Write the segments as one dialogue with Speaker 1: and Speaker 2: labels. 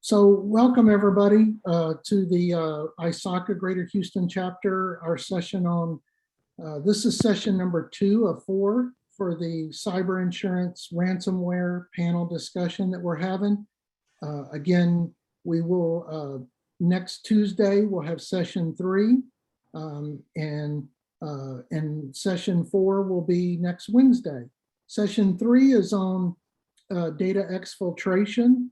Speaker 1: So welcome everybody to the ISACA Greater Houston chapter, our session on, this is session number 2 of 4 for the cyber insurance ransomware panel discussion that we're having. Again, we will, next Tuesday, we'll have session 3 and session 4 will be next Wednesday. Session 3 is on data exfiltration.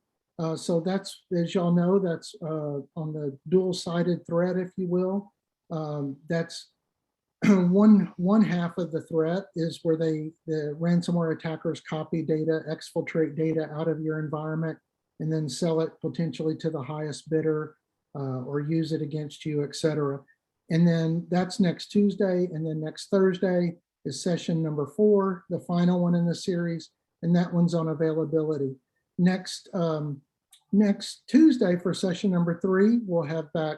Speaker 1: So that's, as y'all know, that's on the dual-sided threat, if you will. That's one half of the threat is where the ransomware attackers copy data, exfiltrate data out of your environment, and then sell it potentially to the highest bidder or use it against you, etc. And then that's next Tuesday, and then next Thursday is session number 4, the final one in the series, and that one's on availability. Next Tuesday for session number 3, we'll have back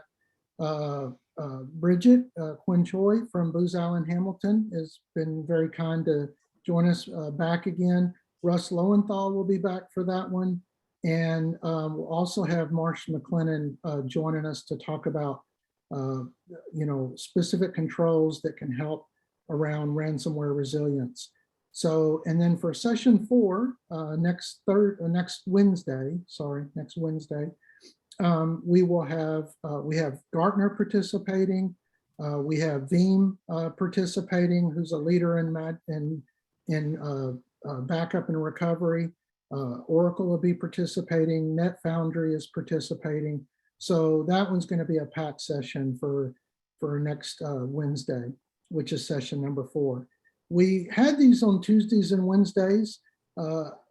Speaker 1: Bridget, Quinn Choi from Booz Hamilton has been very kind to join us back again. Russ Lowenthal will be back for that one. And we'll also have Marsh McLennan joining us to talk about specific controls that can help around ransomware resilience. So, and then for session 4, next Wednesday, we will have, we have Gartner participating. We have Veeam participating, who's a leader in backup and recovery. Oracle will be participating. NetFoundry is participating. So that one's going to be a packed session for next Wednesday, which is session number 4. We had these on Tuesdays and Wednesdays.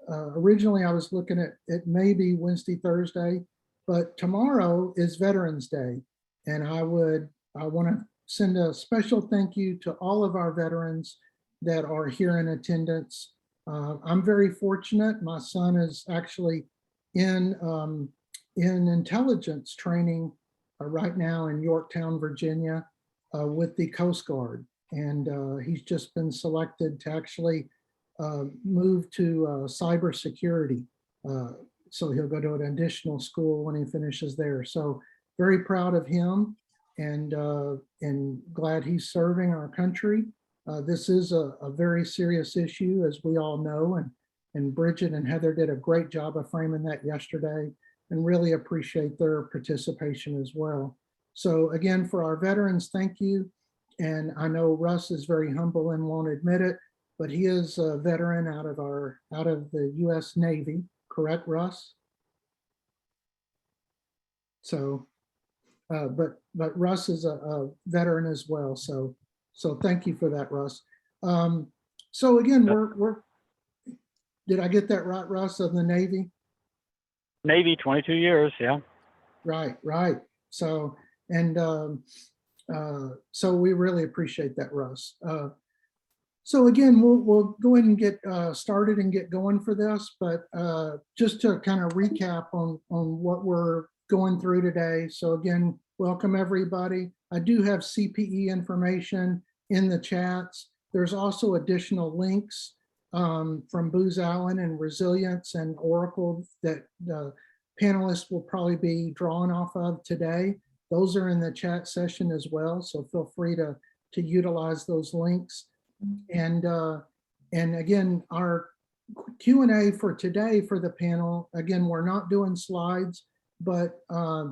Speaker 1: Originally, I was looking at it maybe Wednesday, Thursday, but tomorrow is Veterans Day. And I want to send a special thank you to all of our veterans that are here in attendance. I'm very fortunate. My son is actually in intelligence training right now in Yorktown, Virginia, with the Coast Guard. And he's just been selected to actually move to cybersecurity. So he'll go to an additional school when he finishes there. So very proud of him and glad he's serving our country. This is a very serious issue, as we all know, and Bridget and Heather did a great job of framing that yesterday, and really appreciate their participation as well. So again, for our veterans, thank you. And I know Russ is very humble and won't admit it, but he is a veteran out of the U.S. Navy, correct, Russ? So, but Russ is a veteran as well. So thank you for that, Russ. So again, did I get that right, Russ, of the Navy?
Speaker 2: Navy, 22 years, yeah.
Speaker 1: Right. So, and so we really appreciate that, Russ. So again, we'll go ahead and get started and get going for this, but just to kind of recap on what we're going through today. So again, welcome everybody. I do have CPE information in the chats. There's also additional links from Booz Allen and Resilience and Oracle that the panelists will probably be drawing off of today. Those are in the chat session as well, so feel free to utilize those links. And again, our Q&A for today for the panel, again, we're not doing slides, but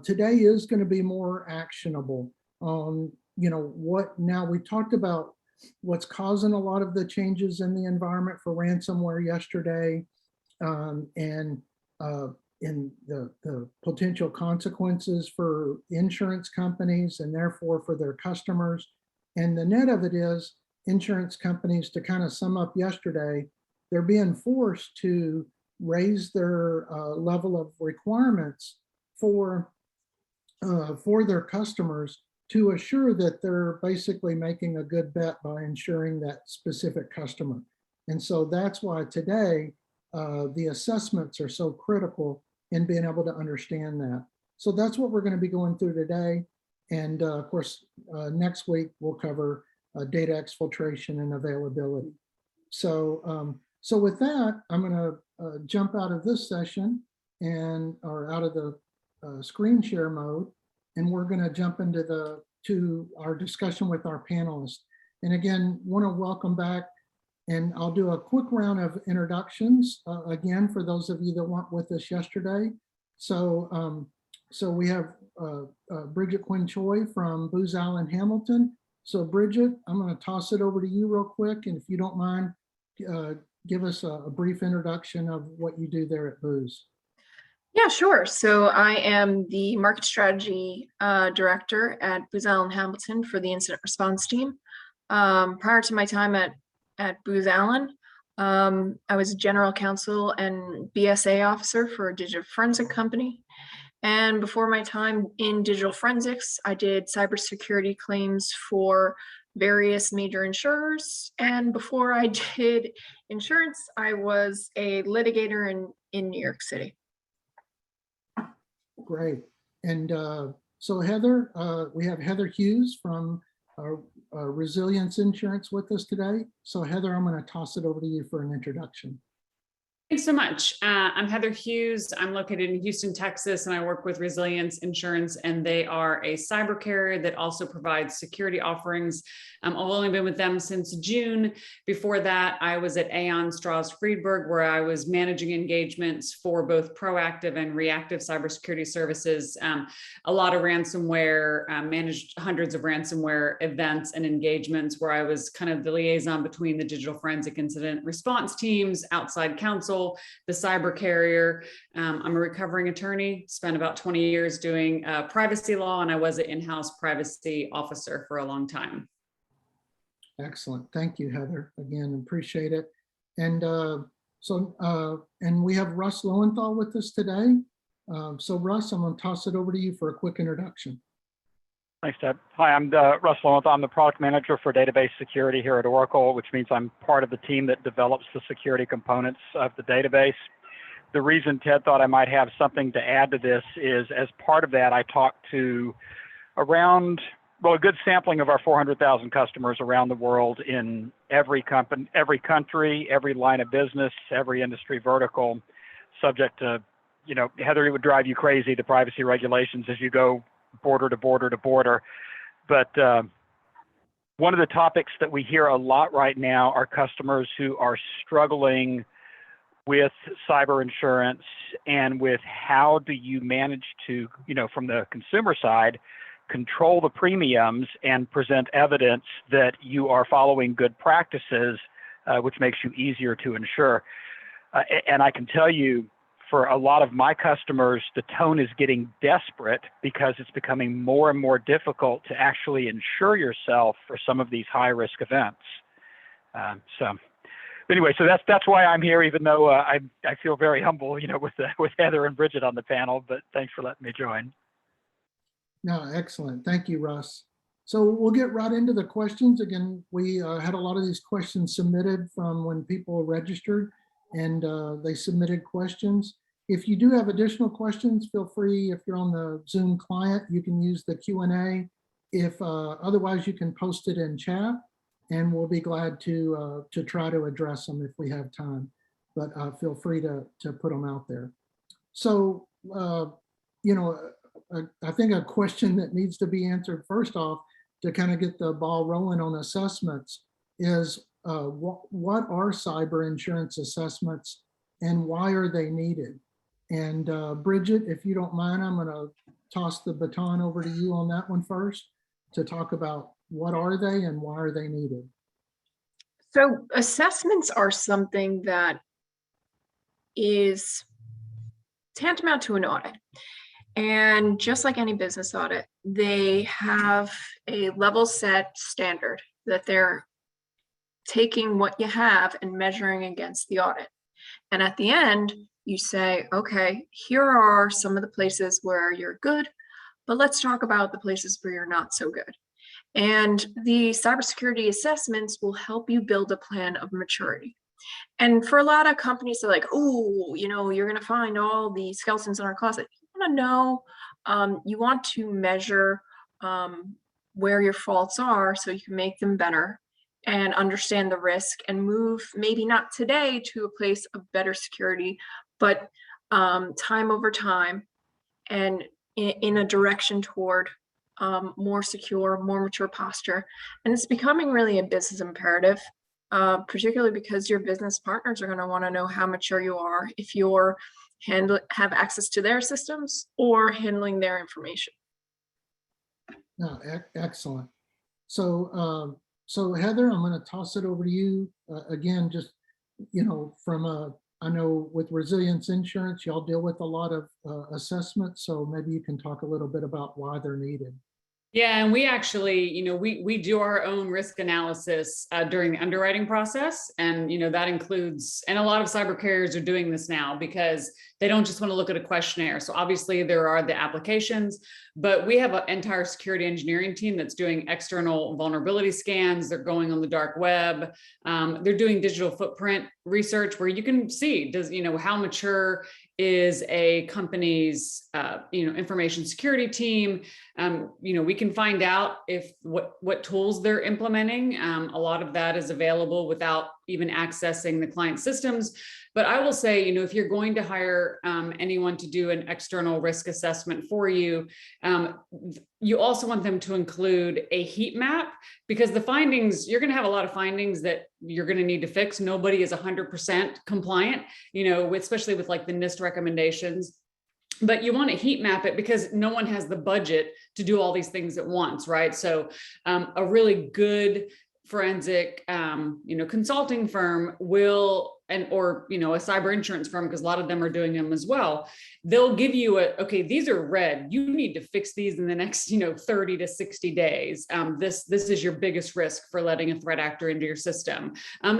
Speaker 1: today is going to be more actionable. What now we talked about what's causing a lot of the changes in the environment for ransomware yesterday, in the potential consequences for insurance companies and therefore for their customers. And the net of it is insurance companies, to kind of sum up yesterday, they're being forced to raise their level of requirements for their customers to assure that they're basically making a good bet by insuring that specific customer. And so that's why today the assessments are so critical in being able to understand that. So that's what we're going to be going through today. And of course, next week we'll cover data exfiltration and availability. So, with that, I'm going to jump out of this session or out of the screen share mode, and we're going to jump into our discussion with our panelists. And again, want to welcome back, and I'll do a quick round of introductions again for those of you that weren't with us yesterday. So, so we have Bridget Quinn Choi from Booz Allen Hamilton. So Bridget, I'm going to toss it over to you real quick, and if you don't mind, give us a brief introduction of what you do there at Booz.
Speaker 3: Yeah, sure. So I am the market strategy director at Booz Allen Hamilton for the incident response team. Prior to my time at Booz Allen, I was general counsel and BSA officer for a digital forensic company. And before my time in digital forensics, I did cybersecurity claims for various major insurers. And before I did insurance, I was a litigator in New York City.
Speaker 1: Great. And so Heather, we have Heather Hughes from Resilience Insurance with us today. So Heather, I'm going to toss it over to you for an introduction.
Speaker 4: Thanks so much. I'm Heather Hughes. I'm located in Houston, Texas, and I work with Resilience Insurance, and they are a cyber carrier that also provides security offerings. I've only been with them since June. Before that, I was at Aon Strauss Friedberg, where I was managing engagements for both proactive and reactive cybersecurity services. A lot of ransomware, managed hundreds of ransomware events and engagements, where I was kind of the liaison between the digital forensic incident response teams, outside counsel, the cyber carrier. I'm a recovering attorney, spent about 20 years doing privacy law, and I was an in-house privacy officer for a long time.
Speaker 1: Excellent. Thank you, Heather. Again, appreciate it. And and we have Russ Lowenthal with us today. So Russ, I'm going to toss it over to you for a quick introduction.
Speaker 2: Thanks, Ted. Hi, I'm Russ Lowenthal. I'm the product manager for database security here at Oracle, which means I'm part of the team that develops the security components of the database. The reason Ted thought I might have something to add to this is, as part of that, I talked to around, well, a good sampling of our 400,000 customers around the world in every company, every country, every line of business, every industry vertical, subject to, you know, Heather, it would drive you crazy, the privacy regulations as you go border to border to border. But one of the topics that we hear a lot right now are customers who are struggling with cyber insurance and with how do you manage to, you know, from the consumer side, control the premiums and present evidence that you are following good practices, which makes you easier to insure. And I can tell you, for a lot of my customers, the tone is getting desperate because it's becoming more and more difficult to actually insure yourself for some of these high-risk events. So anyway, so that's why I'm here, even though I feel very humble, you know, with Heather and Bridget on the panel. But thanks for letting me join.
Speaker 1: No, excellent. Thank you, Russ. So we'll get right into the questions. Again, we had a lot of these questions submitted from when people registered, and they submitted questions. If you do have additional questions, feel free, if you're on the Zoom client, you can use the Q&A. If otherwise, you can post it in chat, and we'll be glad to try to address them if we have time. But feel free to put them out there. So, you know, I think a question that needs to be answered first off, to kind of get the ball rolling on assessments, is what are cyber insurance assessments and why are they needed? And Bridget, if you don't mind, I'm going to toss the baton over to you on that one first to talk about what are they and why are they needed?
Speaker 3: So assessments are something that is tantamount to an audit. And just like any business audit, they have a level set standard that they're taking what you have and measuring against the audit. And at the end, you say, okay, here are some of the places where you're good, but let's talk about the places where you're not so good. And the cybersecurity assessments will help you build a plan of maturity. And for a lot of companies, they're like, oh, you know, you're going to find all the skeletons in our closet. You want to know, you want to measure where your faults are so you can make them better and understand the risk and move, maybe not today, to a place of better security, but time over time, and in a direction toward more secure, more mature posture. And it's becoming really a business imperative, particularly because your business partners are going to want to know how mature you are if you're have access to their systems or handling their information.
Speaker 1: No, excellent. So, so Heather, I'm going to toss it over to you again. Just from I know with Resilience Insurance, y'all deal with a lot of assessments. So maybe you can talk a little bit about why they're needed.
Speaker 4: Yeah, and we actually, we do our own risk analysis during the underwriting process. And, that includes, and a lot of cyber carriers are doing this now because they don't just want to look at a questionnaire. So obviously there are the applications, but we have an entire security engineering team that's doing external vulnerability scans. They're going on the dark web. They're doing digital footprint research where you can see, how mature is a company's, information security team. We can find out if what tools they're implementing. A lot of that is available without even accessing the client systems. But I will say, if you're going to hire anyone to do an external risk assessment for you, you also want them to include a heat map, because the findings, you're going to have a lot of findings that you're going to need to fix. Nobody is 100% compliant, especially with like the NIST recommendations. But you want to heat map it because no one has the budget to do all these things at once, right? So a really good forensic, consulting firm will, or a cyber insurance firm, because a lot of them are doing them as well. They'll give you okay, these are red. You need to fix these in the next, 30 to 60 days. This is your biggest risk for letting a threat actor into your system.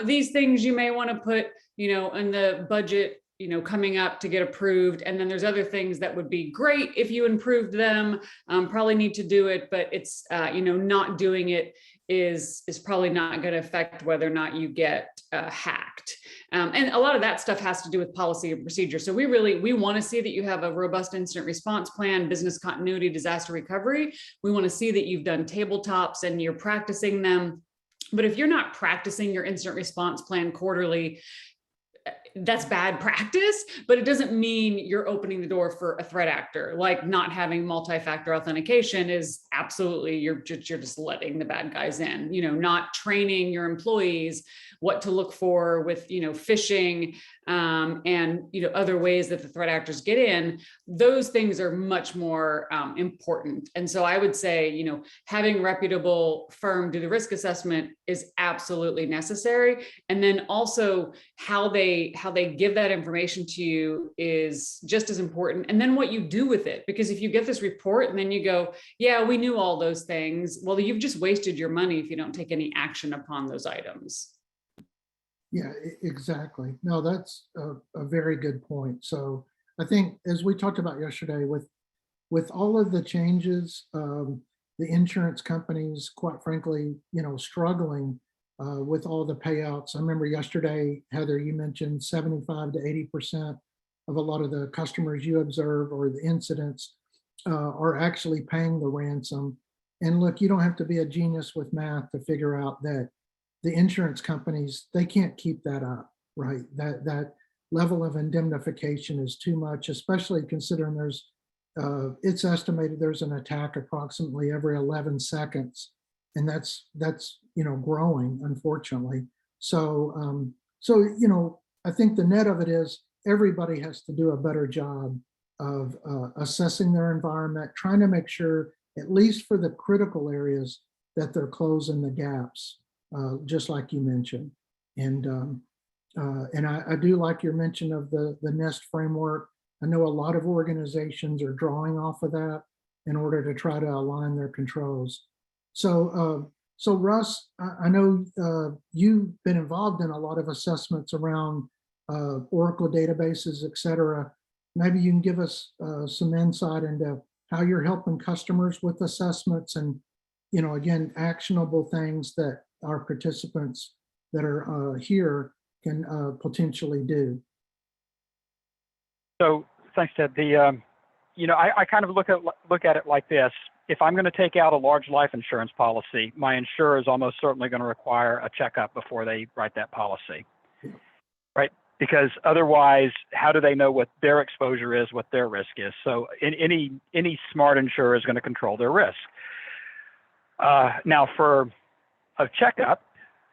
Speaker 4: These things you may want to put, in the budget, coming up to get approved. And then there's other things that would be great if you improved them, probably need to do it, but it's, not doing it is probably not going to affect whether or not you get hacked. And a lot of that stuff has to do with policy and procedure. So we want to see that you have a robust incident response plan, business continuity, disaster recovery. We want to see that you've done tabletops and you're practicing them. But if you're not practicing your incident response plan quarterly, that's bad practice, but it doesn't mean you're opening the door for a threat actor. Like not having multi-factor authentication is absolutely, you're just letting the bad guys in, not training your employees what to look for with, phishing and, other ways that the threat actors get in. Those things are much more important. And so I would say, having a reputable firm do the risk assessment is absolutely necessary. And then also how they give that information to you is just as important. And then what you do with it, because if you get this report and then you go, yeah, we knew all those things. Well, you've just wasted your money if you don't take any action upon those items.
Speaker 1: Yeah, exactly. No, that's a very good point. So I think, as we talked about yesterday, with all of the changes, the insurance companies, quite frankly, struggling with all the payouts. I remember yesterday, Heather, you mentioned 75 to 80% of a lot of the customers you observe or the incidents are actually paying the ransom. And look, you don't have to be a genius with math to figure out that the insurance companies, they can't keep that up, right? That level of indemnification is too much, especially considering there's, it's estimated there's an attack approximately every 11 seconds. And that's growing, unfortunately. So, I think the net of it is everybody has to do a better job of assessing their environment, trying to make sure, at least for the critical areas, that they're closing the gaps. Just like you mentioned. And I do like your mention of the NIST framework. I know a lot of organizations are drawing off of that in order to try to align their controls. So Russ, I know you've been involved in a lot of assessments around Oracle databases, et cetera. Maybe you can give us some insight into how you're helping customers with assessments and, again, actionable things that our participants that are here can potentially do.
Speaker 2: So thanks, Ted. I kind of look at it like this. If I'm going to take out a large life insurance policy, my insurer is almost certainly going to require a checkup before they write that policy, right? because otherwise, how do they know what their exposure is, what their risk is? So any smart insurer is going to control their risk. Now, for a checkup,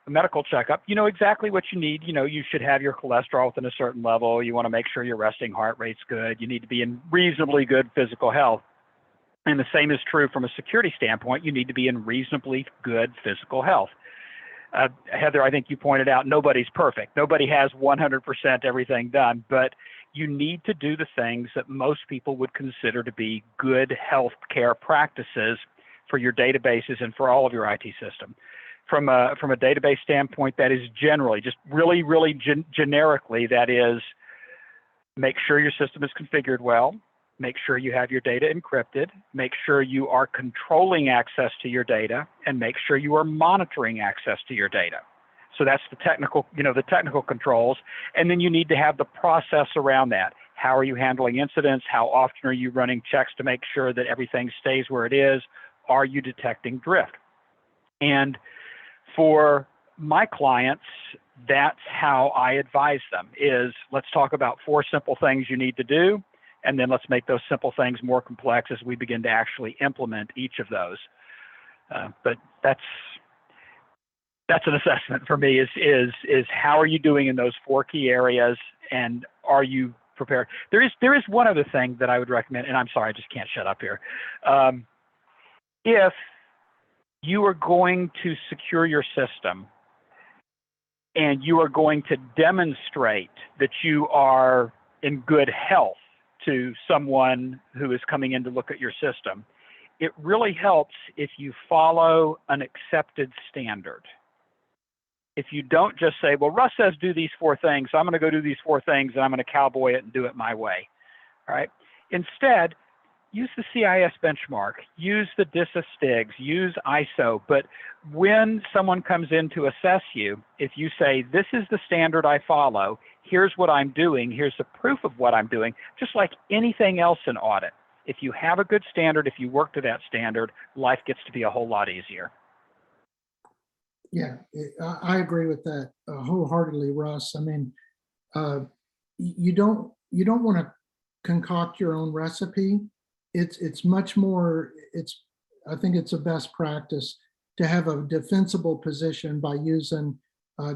Speaker 2: a medical checkup, you know exactly what you need. You know, you should have your cholesterol within a certain level. You want to make sure your resting heart rate's good. You need to be in reasonably good physical health. And the same is true from a security standpoint. You need to be in reasonably good physical health. Heather, I think you pointed out nobody's perfect. Nobody has 100% everything done, but you need to do the things that most people would consider to be good health care practices for your databases and for all of your IT system. From a database standpoint, that is generally, just really generically, that is, make sure your system is configured well, make sure you have your data encrypted, make sure you are controlling access to your data, and make sure you are monitoring access to your data. So that's the technical, the technical controls. And then you need to have the process around that. How are you handling incidents? How often are you running checks to make sure that everything stays where it is? Are you detecting drift? And for my clients, that's how I advise them is, let's talk about 4 simple things you need to do, and then let's make those simple things more complex as we begin to actually implement each of those. But that's an assessment for me is how are you doing in those 4 key areas, and are you prepared? There is one other thing that I would recommend, and I'm sorry, I just can't shut up here. If you are going to secure your system and you are going to demonstrate that you are in good health to someone who is coming in to look at your system, it really helps if you follow an accepted standard. If you don't just say, well, Russ says do these 4 things, so I'm going to go do these 4 things and I'm going to cowboy it and do it my way. All right. Instead, use the CIS benchmark, use the DISA STIGs, use ISO. But when someone comes in to assess you, if you say, this is the standard I follow, here's what I'm doing, here's the proof of what I'm doing, just like anything else in audit. If you have a good standard, if you work to that standard, life gets to be a whole lot easier.
Speaker 1: Yeah, I agree with that wholeheartedly, Russ. I mean, you don't want to concoct your own recipe. It's much more, I think it's a best practice to have a defensible position by using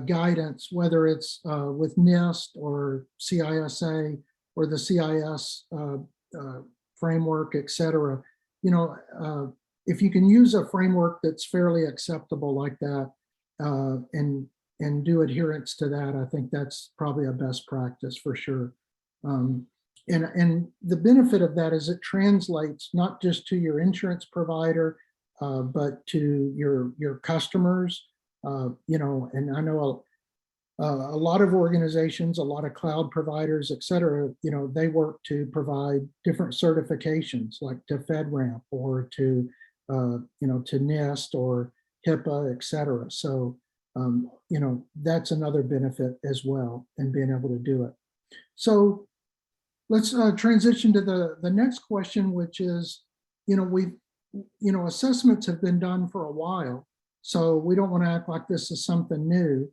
Speaker 1: guidance, whether it's with NIST or CISA or the CIS framework, et cetera. If you can use a framework that's fairly acceptable like that and do adherence to that, I think that's probably a best practice for sure. And the benefit of that is it translates not just to your insurance provider, but to your customers. And I know a lot of organizations, a lot of cloud providers, et cetera, they work to provide different certifications like to FedRAMP or to NIST or HIPAA, et cetera. So, that's another benefit as well in being able to do it. So let's transition to the next question, which is, assessments have been done for a while, so we don't want to act like this is something new.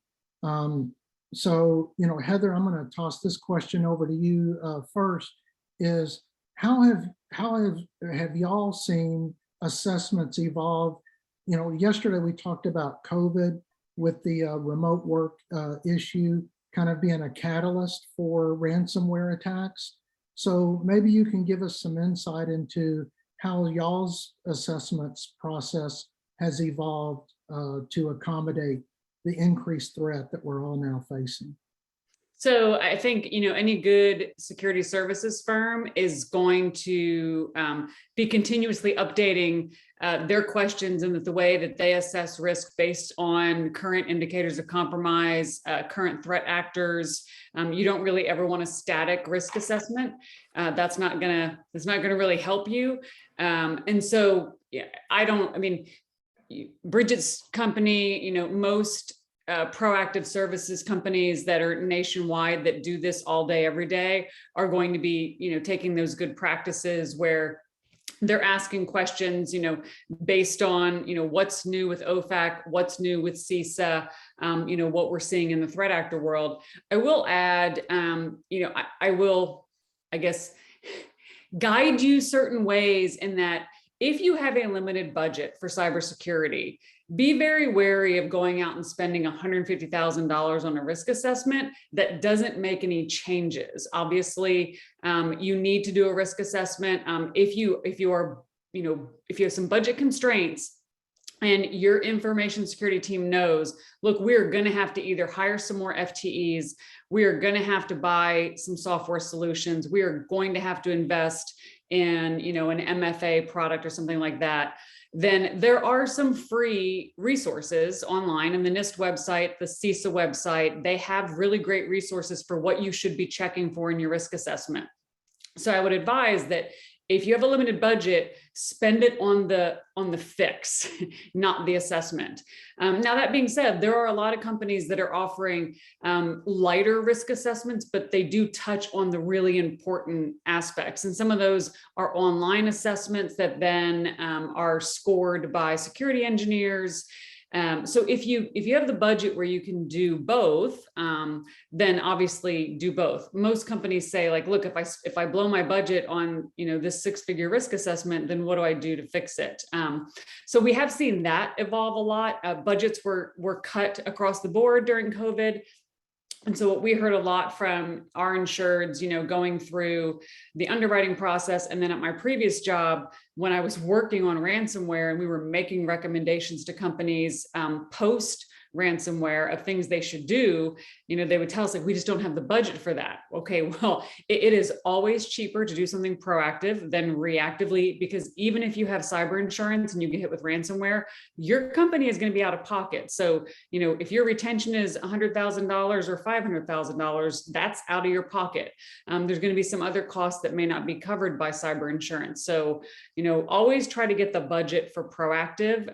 Speaker 1: So, Heather, I'm going to toss this question over to you first. Is how have y'all seen assessments evolve? Yesterday we talked about COVID with the remote work issue kind of being a catalyst for ransomware attacks. So maybe you can give us some insight into how y'all's assessments process has evolved to accommodate the increased threat that we're all now facing.
Speaker 4: So I think, any good security services firm is going to be continuously updating their questions and the way that they assess risk based on current indicators of compromise, current threat actors. You don't really ever want a static risk assessment. That's not gonna really help you. And so, Bridget's company, most proactive services companies that are nationwide that do this all day, every day are going to be, taking those good practices where they're asking questions, based on, what's new with OFAC, what's new with CISA, what we're seeing in the threat actor world. I will add, I will, I guess, guide you certain ways in that if you have a limited budget for cybersecurity, be very wary of going out and spending $150,000 on a risk assessment that doesn't make any changes. Obviously, you need to do a risk assessment. If you have some budget constraints and your information security team knows, look, we're going to have to either hire some more FTEs, we are going to have to buy some software solutions, we are going to have to invest in, an MFA product or something like that, then there are some free resources online on the NIST website, the CISA website. They have really great resources for what you should be checking for in your risk assessment. So I would advise that if you have a limited budget, spend it on the fix, not the assessment. Now, that being said, there are a lot of companies that are offering lighter risk assessments, but they do touch on the really important aspects. And some of those are online assessments that then are scored by security engineers. So if you have the budget where you can do both, then obviously do both. Most companies say, like, look, if I blow my budget on this 6-figure risk assessment, then what do I do to fix it? So we have seen that evolve a lot. Budgets were cut across the board during COVID. And so what we heard a lot from our insureds, going through the underwriting process, and then at my previous job, when I was working on ransomware and we were making recommendations to companies post ransomware of things they should do, they would tell us, like, we just don't have the budget for that. Okay, well, it is always cheaper to do something proactive than reactively, because even if you have cyber insurance and you get hit with ransomware, your company is going to be out of pocket. So, if your retention is $100,000 or $500,000, that's out of your pocket. There's going to be some other costs that may not be covered by cyber insurance. So, always try to get the budget for proactive.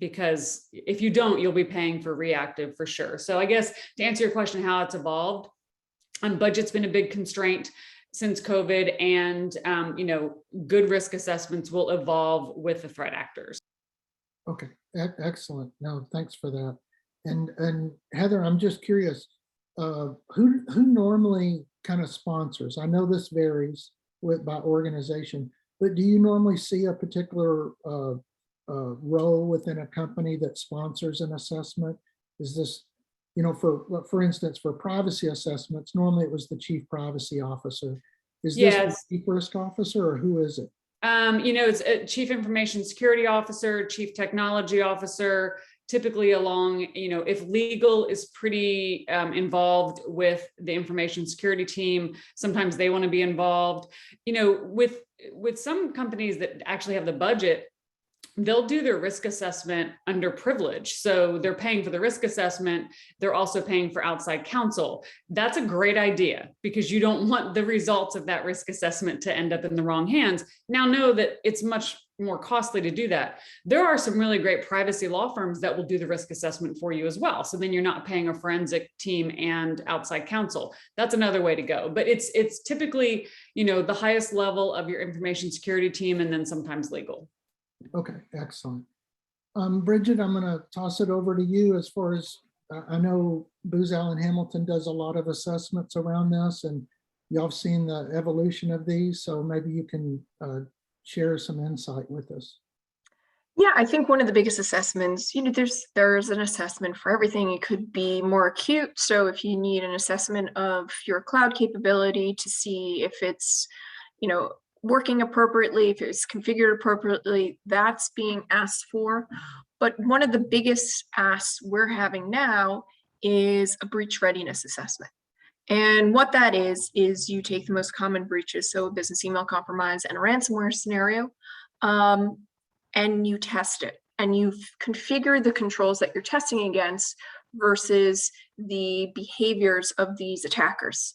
Speaker 4: Because if you don't, you'll be paying for reactive for sure. So I guess to answer your question, how it's evolved, budget's been a big constraint since COVID, and good risk assessments will evolve with the threat actors.
Speaker 1: Okay, excellent. No, thanks for that. And Heather, I'm just curious, who normally kind of sponsors? I know this varies by organization, but do you normally see a particular role within a company that sponsors an assessment? Is this, for instance, for privacy assessments, normally it was the chief privacy officer. Is this the chief risk officer, or who is it?
Speaker 4: It's a chief information security officer, chief technology officer, typically along, if legal is pretty involved with the information security team, sometimes they want to be involved. With some companies that actually have the budget, they'll do their risk assessment under privilege. So they're paying for the risk assessment. They're also paying for outside counsel. That's a great idea, because you don't want the results of that risk assessment to end up in the wrong hands. Now, know that it's much more costly to do that. There are some really great privacy law firms that will do the risk assessment for you as well. So then you're not paying a forensic team and outside counsel. That's another way to go. But it's typically, the highest level of your information security team, and then sometimes legal.
Speaker 1: Okay, excellent. Bridget, I'm going to toss it over to you. As far as I know, Booz Allen Hamilton does a lot of assessments around this, and y'all have seen the evolution of these, so maybe you can share some insight with us.
Speaker 3: Yeah, I think one of the biggest assessments, there's an assessment for everything. It could be more acute. So if you need an assessment of your cloud capability to see if it's, working appropriately, if it's configured appropriately, that's being asked for. But one of the biggest asks we're having now is a breach readiness assessment. And what that is you take the most common breaches, so a business email compromise and a ransomware scenario, and you test it. And you configure the controls that you're testing against versus the behaviors of these attackers.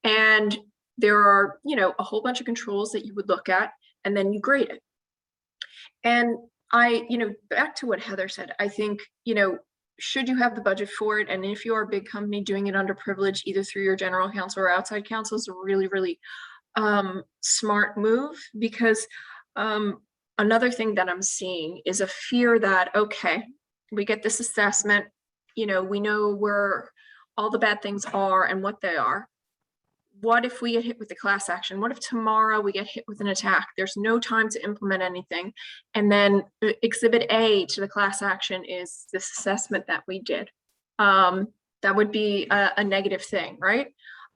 Speaker 3: And there are, a whole bunch of controls that you would look at, and then you grade it. And back to what Heather said, I think, should you have the budget for it, and if you're a big company doing it under privilege, either through your general counsel or outside counsel, is a really, really smart move, because Another thing that I'm seeing is a fear that, okay, we get this assessment, you know, we know where all the bad things are and what they are. What if we get hit with the class action? What if tomorrow we get hit with an attack? There's no time to implement anything. And then exhibit A to the class action is this assessment that we did. That would be a negative thing, right?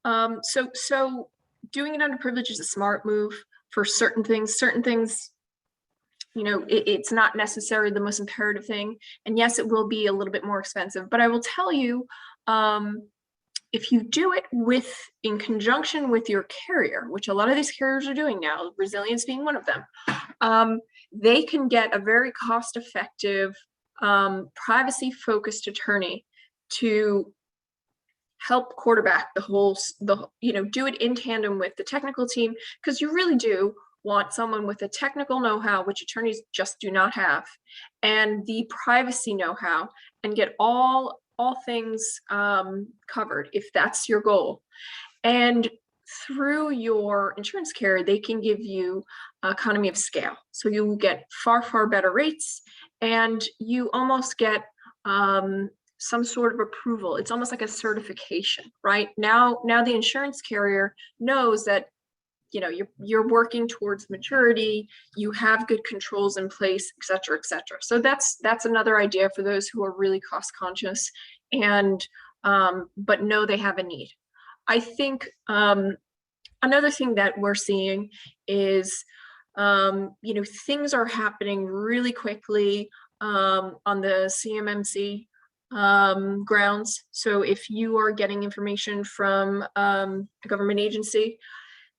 Speaker 3: So doing it under privilege is a smart move for certain things. Certain things, you know, it's not necessarily the most imperative thing. And yes, it will be a little bit more expensive, but I will tell you, if you do it in conjunction with your carrier, which a lot of these carriers are doing now, Resilience being one of them, they can get a very cost-effective, privacy-focused attorney to help quarterback do it in tandem with the technical team, because you really do want someone with a technical know-how, which attorneys just do not have, and the privacy know-how, and get all things covered if that's your goal. And through your insurance carrier, they can give you economy of scale. So you will get far, far better rates, and you almost get some sort of approval. It's almost like a certification, right? Now the insurance carrier knows that, you know, you're working towards maturity, you have good controls in place, et cetera, et cetera. So that's another idea for those who are really cost conscious and but know they have a need. I think another thing that we're seeing is you know, things are happening really quickly on the CMMC grounds. So if you are getting information from a government agency,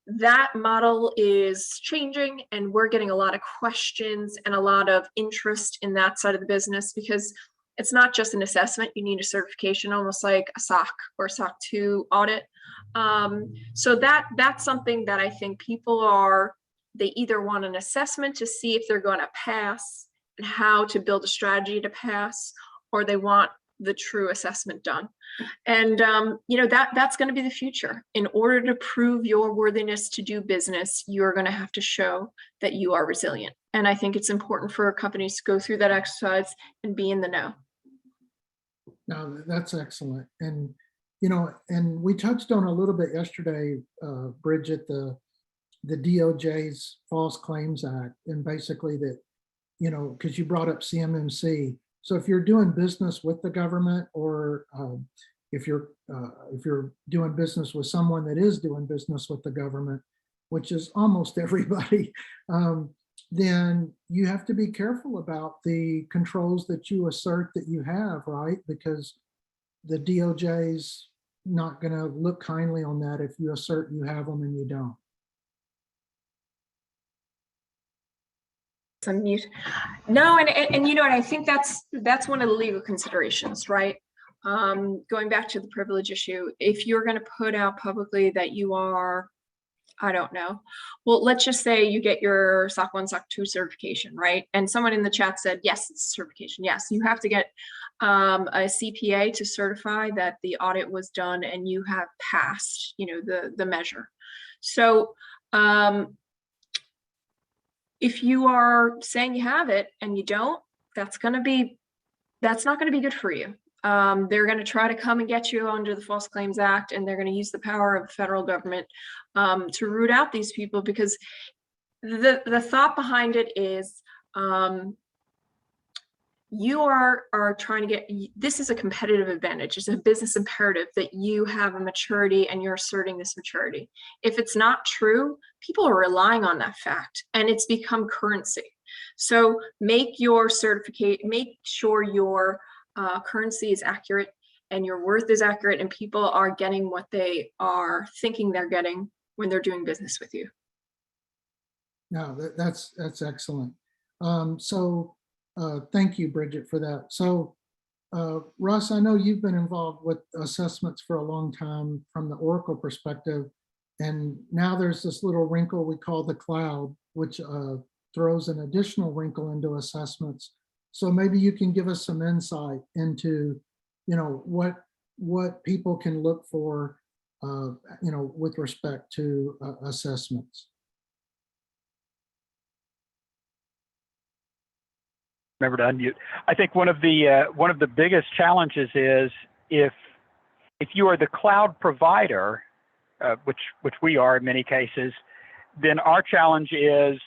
Speaker 3: that model is changing, and we're getting a lot of questions and a lot of interest in that side of the business, because it's not just an assessment. You need a certification, almost like a SOC or SOC 2 audit. So that's something that I think they either want an assessment to see if they're going to pass and how to build a strategy to pass, or they want the true assessment done. And you know, that's going to be the future. In order to prove your worthiness to do business, you're going to have to show that you are resilient. And I think it's important for companies to go through that exercise and be in the know.
Speaker 1: No, that's excellent. And, you know, and we touched on a little bit yesterday, Bridget, the DOJ's False Claims Act, and basically that, you know, because you brought up CMMC. So if you're doing business with the government, or if you're doing business with someone that is doing business with the government, which is almost everybody, then you have to be careful about the controls that you assert that you have, right? Because the DOJ's not going to look kindly on that if you assert you have them and you don't.
Speaker 3: Unmute. No, and you know, and I think that's one of the legal considerations, right? Going back to the privilege issue, if you're going to put out publicly that you are, I don't know, well, let's just say you get your SOC 1, SOC 2 certification, right? And someone in the chat said, yes, it's a certification. Yes, you have to get a CPA to certify that the audit was done and you have passed, you know, the measure. So if you are saying you have it and you don't, that's not going to be good for you. They're going to try to come and get you under the False Claims Act, and they're going to use the power of the federal government to root out these people, because the thought behind it is you are trying to get, this is a competitive advantage. It's a business imperative that you have a maturity and you're asserting this maturity. If it's not true, people are relying on that fact, and it's become currency. So make your certificate, make sure your currency is accurate and your worth is accurate, and people are getting what they are thinking they're getting when they're doing business with you.
Speaker 1: No, that's excellent. Thank you, Bridget, for that. So Russ, I know you've been involved with assessments for a long time from the Oracle perspective, and now there's this little wrinkle we call the cloud, which throws an additional wrinkle into assessments. So maybe you can give us some insight into, you know, what people can look for, you know, with respect to assessments.
Speaker 2: Remember to unmute. I think one of the biggest challenges is if you are the cloud provider, which we are in many cases, then our challenge is,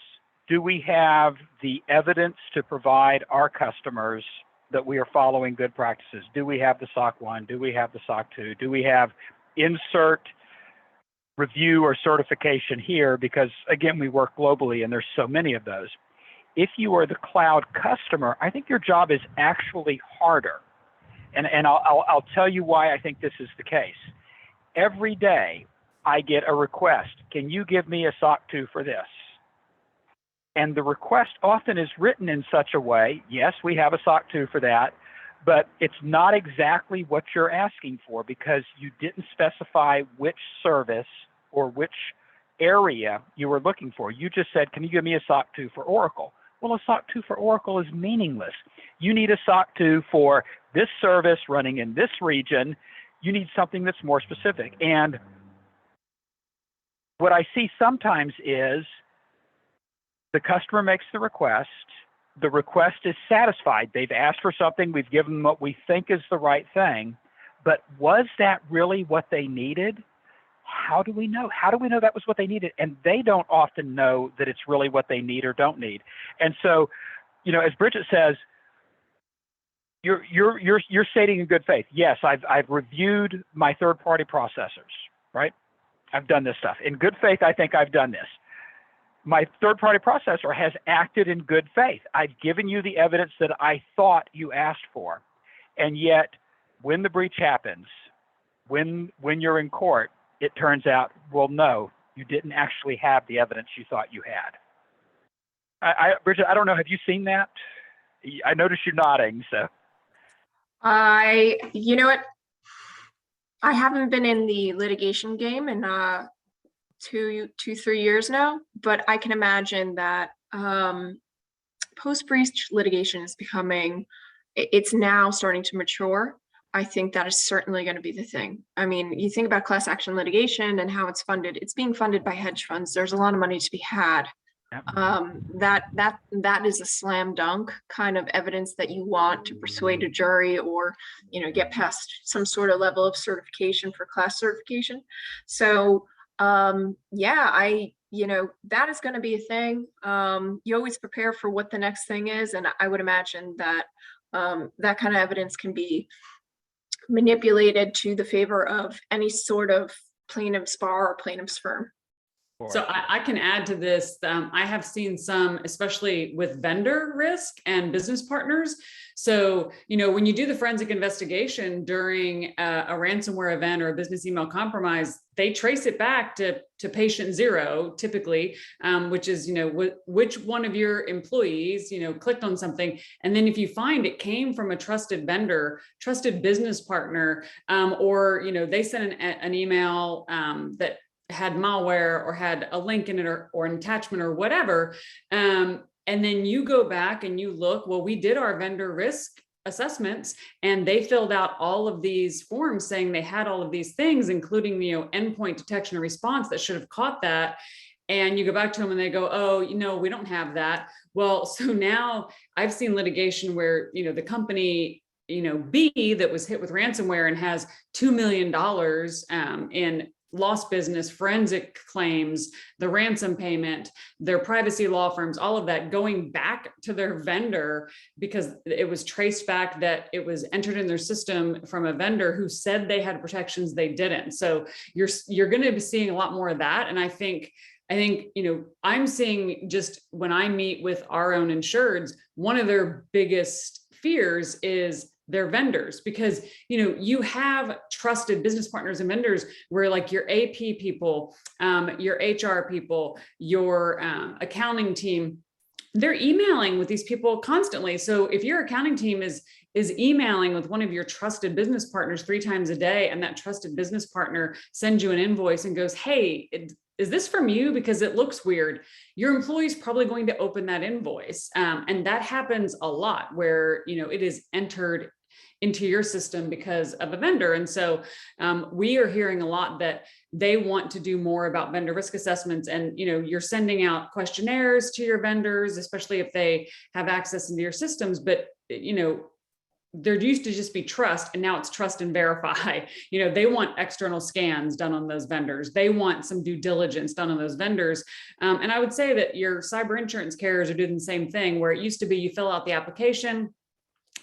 Speaker 2: do we have the evidence to provide our customers that we are following good practices? Do we have the SOC 1? Do we have the SOC 2? Do we have insert review or certification here? Because again, we work globally and there's so many of those. If you are the cloud customer, I think your job is actually harder. And I'll tell you why I think this is the case. Every day I get a request, can you give me a SOC 2 for this? And the request often is written in such a way, yes, we have a SOC 2 for that, but it's not exactly what you're asking for because you didn't specify which service or which area you were looking for. You just said, can you give me a SOC 2 for Oracle? Well, a SOC 2 for Oracle is meaningless. You need a SOC 2 for this service running in this region. You need something that's more specific. And what I see sometimes is the customer makes the request is satisfied. They've asked for something, we've given them what we think is the right thing, but was that really what they needed? How do we know? How do we know that was what they needed? And they don't often know that it's really what they need or don't need. And so, you know, as Bridget says, you're stating in good faith. Yes, I've reviewed my third-party processors, right? I've done this stuff. In good faith, I think I've done this. My third-party processor has acted in good faith. I've given you the evidence that I thought you asked for. And yet, when the breach happens, when you're in court, it turns out, well, no, you didn't actually have the evidence you thought you had. Bridget, I don't know, have you seen that? I noticed you nodding, so.
Speaker 3: You know what? I haven't been in the litigation game in 3 years now, but I can imagine that post-breach litigation is it's now starting to mature. I think that is certainly going to be the thing. I mean, you think about class action litigation and how it's funded. It's being funded by hedge funds. There's a lot of money to be had. That is a slam dunk kind of evidence that you want to persuade a jury or, you know, get past some sort of level of certification for class certification. So yeah, you know, that is going to be a thing. You always prepare for what the next thing is. And I would imagine that that kind of evidence can be manipulated to the favor of any sort of plaintiff's bar or plaintiff's firm.
Speaker 4: So I can add to this. I have seen some, especially with vendor risk and business partners. So, you know, when you do the forensic investigation during a ransomware event or a business email compromise, they trace it back to patient 0, typically, which is, you know, which one of your employees, you know, clicked on something. And then if you find it came from a trusted vendor, trusted business partner, or, you know, they sent an email that had malware or had a link in it or an attachment or whatever. And then you go back and you look, well, we did our vendor risk assessments and they filled out all of these forms saying they had all of these things, including, you know, endpoint detection and response that should have caught that. And you go back to them and they go, oh, you know, we don't have that. Well, so now I've seen litigation where, you know, the company, you know, B that was hit with ransomware and has $2 million in lost business, forensic claims, the ransom payment, their privacy law firms, all of that going back to their vendor because it was traced back that it was entered in their system from a vendor who said they had protections they didn't. So you're going to be seeing a lot more of that. And I think, you know, I'm seeing just when I meet with our own insureds, one of their biggest fears is their vendors, because, you know, you have trusted business partners and vendors where like your AP people, your HR people, your accounting team, they're emailing with these people constantly. So if your accounting team is emailing with one of your trusted business partners 3 times a day, and that trusted business partner sends you an invoice and goes, hey, is this from you? Because it looks weird. Your employee's probably going to open that invoice. And that happens a lot where, you know, it is entered into your system because of a vendor. And so we are hearing a lot that they want to do more about vendor risk assessments. And, you're sending out questionnaires to your vendors, especially if they have access into your systems. But, there used to just be trust, and now it's trust and verify. They want external scans done on those vendors. They want some due diligence done on those vendors. And I would say that your cyber insurance carriers are doing the same thing, where it used to be you fill out the application,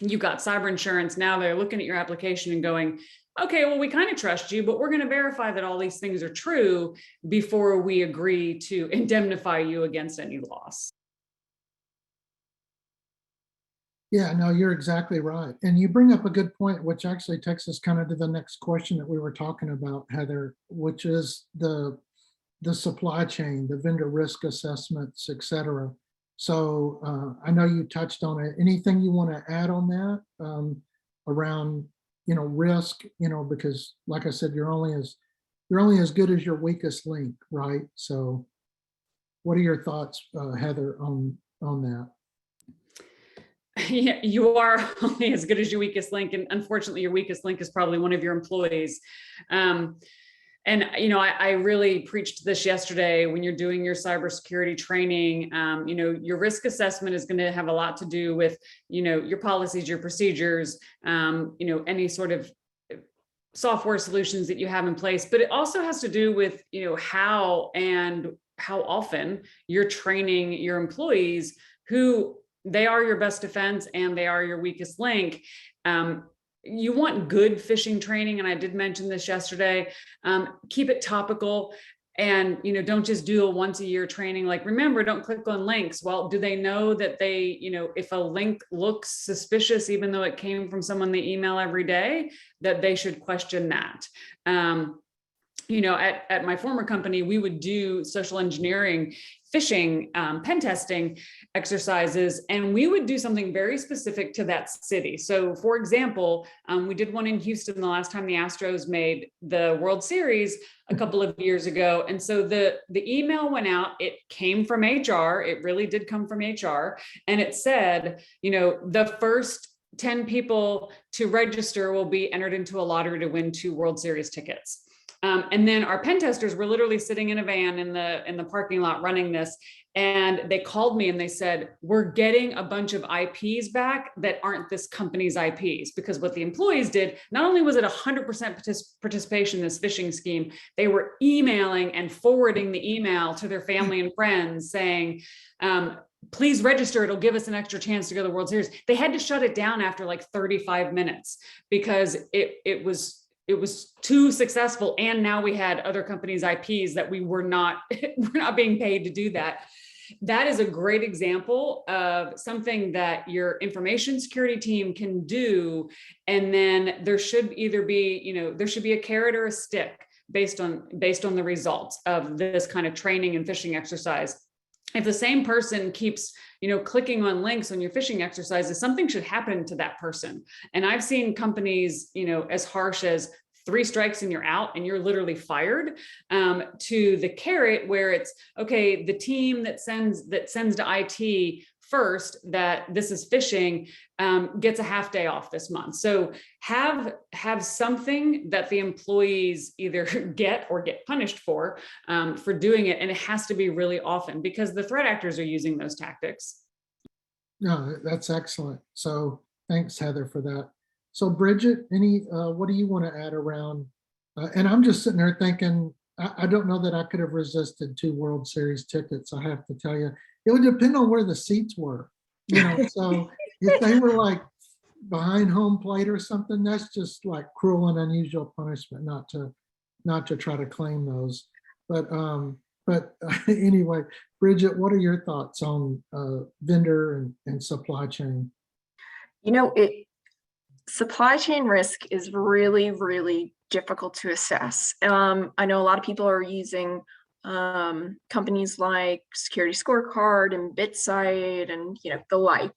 Speaker 4: you got cyber insurance. Now they're looking at your application and going, okay, well, we kind of trust you, but we're going to verify that all these things are true before we agree to indemnify you against any loss.
Speaker 1: Yeah, no, you're exactly right. And you bring up a good point, which actually takes us kind of to the next question that we were talking about, Heather, which is the supply chain, the vendor risk assessments, et cetera. So I know you touched on it. Anything you want to add on that around, risk, because like I said, you're only as good as your weakest link, right? So what are your thoughts, Heather, on that?
Speaker 4: Yeah, you are only as good as your weakest link. And unfortunately, your weakest link is probably one of your employees. And, I really preached this yesterday when you're doing your cybersecurity training. Your risk assessment is going to have a lot to do with, your policies, your procedures, any sort of software solutions that you have in place. But it also has to do with, how often you're training your employees, who they are your best defense and they are your weakest link. You want good phishing training. And I did mention this yesterday. Keep it topical, and, don't just do a once a year training. Like, remember, don't click on links. Well, do they know that they, if a link looks suspicious, even though it came from someone they email every day, that they should question that? At my former company, we would do social engineering, phishing, pen testing exercises, and we would do something very specific to that city. So, for example, we did one in Houston the last time the Astros made the World Series a couple of years ago. And so the email went out. It came from HR. It really did come from HR. And it said, the first 10 people to register will be entered into a lottery to win 2 World Series tickets. And then our pen testers were literally sitting in a van in the parking lot running this. And they called me and they said, we're getting a bunch of IPs back that aren't this company's IPs. Because what the employees did, not only was it 100% participation in this phishing scheme, they were emailing and forwarding the email to their family and friends saying, please register, it'll give us an extra chance to go to the World Series. They had to shut it down after like 35 minutes because it was too successful. And now we had other companies' IPs that we're not being paid to do that. That is a great example of something that your information security team can do. And then there should either be, there should be a carrot or a stick based on the results of this kind of training and phishing exercise. If the same person keeps, clicking on links on your phishing exercises, something should happen to that person. And I've seen companies, as harsh as 3 strikes and you're out and you're literally fired, to the carrot where it's, okay, the team that sends to IT first that this is phishing gets a half day off this month. So have something that the employees either get or get punished for doing it. And it has to be really often because the threat actors are using those tactics.
Speaker 1: No, that's excellent. So thanks, Heather, for that. So Bridget, what do you want to add around? And I'm just sitting there thinking, I don't know that I could have resisted 2 World Series tickets. I have to tell you, it would depend on where the seats were, so if they were like behind home plate or something, that's just like cruel and unusual punishment, not to try to claim those. But anyway, Bridget, what are your thoughts on vendor and supply chain?
Speaker 3: Supply chain risk is really, really difficult to assess. I know a lot of people are using companies like Security Scorecard and BitSight and the like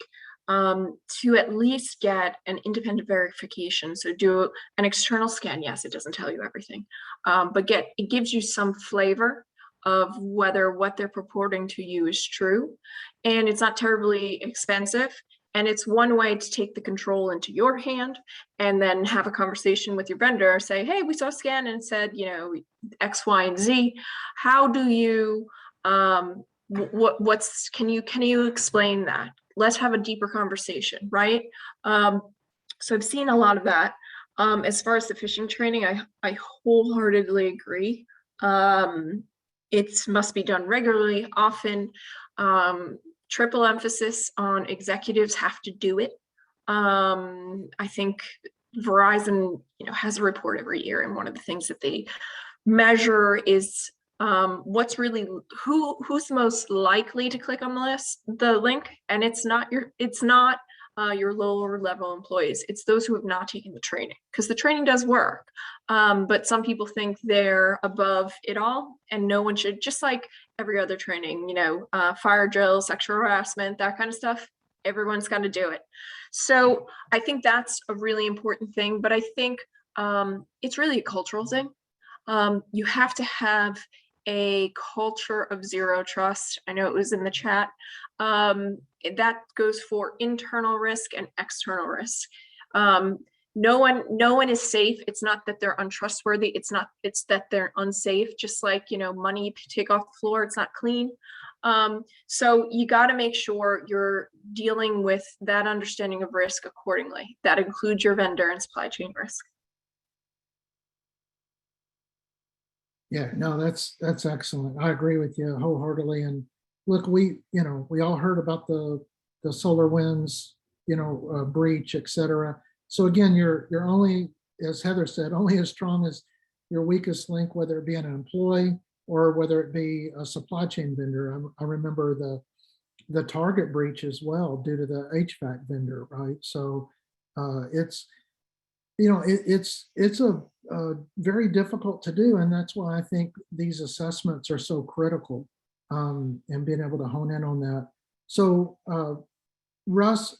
Speaker 3: to at least get an independent verification. So do an external scan. Yes, it doesn't tell you everything, but it gives you some flavor of whether what they're purporting to you is true, and it's not terribly expensive. And it's one way to take the control into your hand and then have a conversation with your vendor, say, hey, we saw a scan and it said, you know, X, Y, and Z. How do you, can you explain that? Let's have a deeper conversation, right? So I've seen a lot of that. As far as the phishing training, I wholeheartedly agree. It must be done regularly, often. Triple emphasis on executives have to do it. I think Verizon, you know, has a report every year, and one of the things that they measure is what's really who's most likely to click on the link, and it's not your lower level employees. It's those who have not taken the training, because the training does work. But some people think they're above it all, and no one should, just like every other training, you know, fire drills, sexual harassment, that kind of stuff. Everyone's got to do it. So I think that's a really important thing, but I think it's really a cultural thing. You have to have a culture of zero trust. I know it was in the chat. That goes for internal risk and external risk. No one is safe. It's not that they're untrustworthy. It's that they're unsafe. Just like, you know, money you take off the floor, it's not clean. So you got to make sure you're dealing with that understanding of risk accordingly. That includes your vendor and supply chain risk.
Speaker 1: Yeah, no, that's excellent. I agree with you wholeheartedly. And look, we all heard about the SolarWinds, breach, et cetera. So again, you're only, as Heather said, only as strong as your weakest link, whether it be an employee or whether it be a supply chain vendor. I remember the Target breach as well due to the HVAC vendor, right? So it's very difficult to do, and that's why I think these assessments are so critical, and being able to hone in on that. So Russ,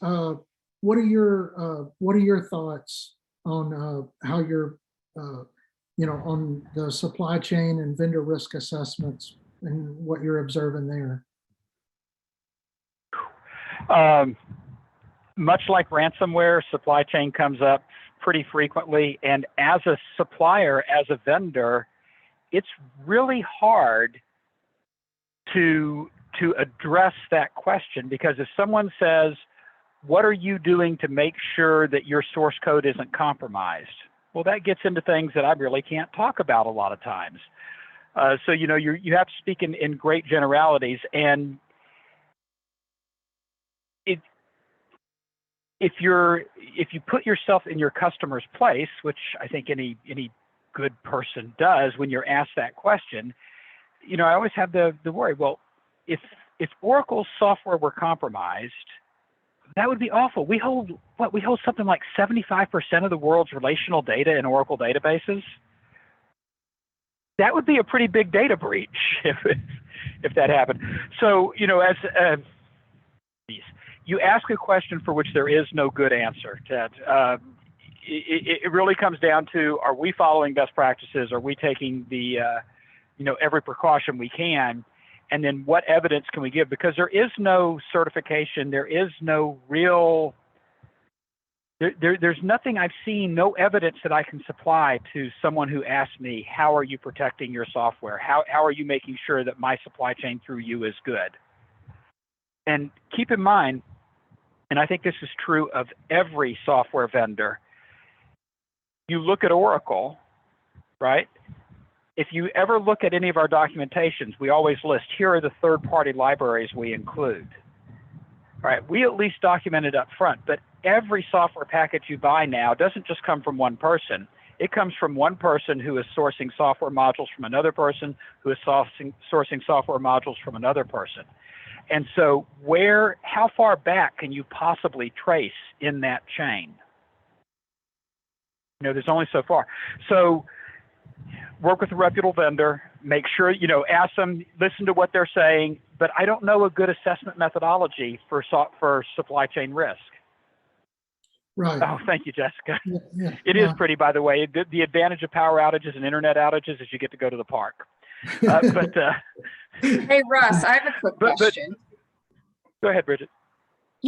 Speaker 1: what are your thoughts on how you're on the supply chain and vendor risk assessments and what you're observing there?
Speaker 2: Much like ransomware, supply chain comes up pretty frequently, and as a supplier, as a vendor, it's really hard to address that question, because if someone says, what are you doing to make sure that your source code isn't compromised? Well, that gets into things that I really can't talk about a lot of times. So you have to speak in great generalities, and if you put yourself in your customer's place, which I think any good person does when you're asked that question, I always have the worry, well, if Oracle's software were compromised, that would be awful. We hold something like 75% of the world's relational data in Oracle databases. That would be a pretty big data breach if that happened. So, as you ask a question for which there is no good answer, Ted. It really comes down to, are we following best practices? Are we taking the, every precaution we can? And then what evidence can we give? Because there is no certification. There is no real, there's nothing I've seen, no evidence that I can supply to someone who asks me, how are you protecting your software? How are you making sure that my supply chain through you is good? And keep in mind, and I think this is true of every software vendor, you look at Oracle, right? If you ever look at any of our documentations, we always list, here are the third-party libraries we include. All right, we at least document it up front, but every software package you buy now doesn't just come from one person. It comes from one person who is sourcing software modules from another person, who is sourcing software modules from another person. And so how far back can you possibly trace in that chain? There's only so far. So work with a reputable vendor, make sure, ask them, listen to what they're saying, but I don't know a good assessment methodology for supply chain risk.
Speaker 1: Right.
Speaker 2: Oh, thank you, Jessica.
Speaker 1: Yeah.
Speaker 2: It is pretty, by the way. The advantage of power outages and internet outages is you get to go to the park.
Speaker 3: Hey, Russ, I have a quick question.
Speaker 2: Go ahead, Bridget.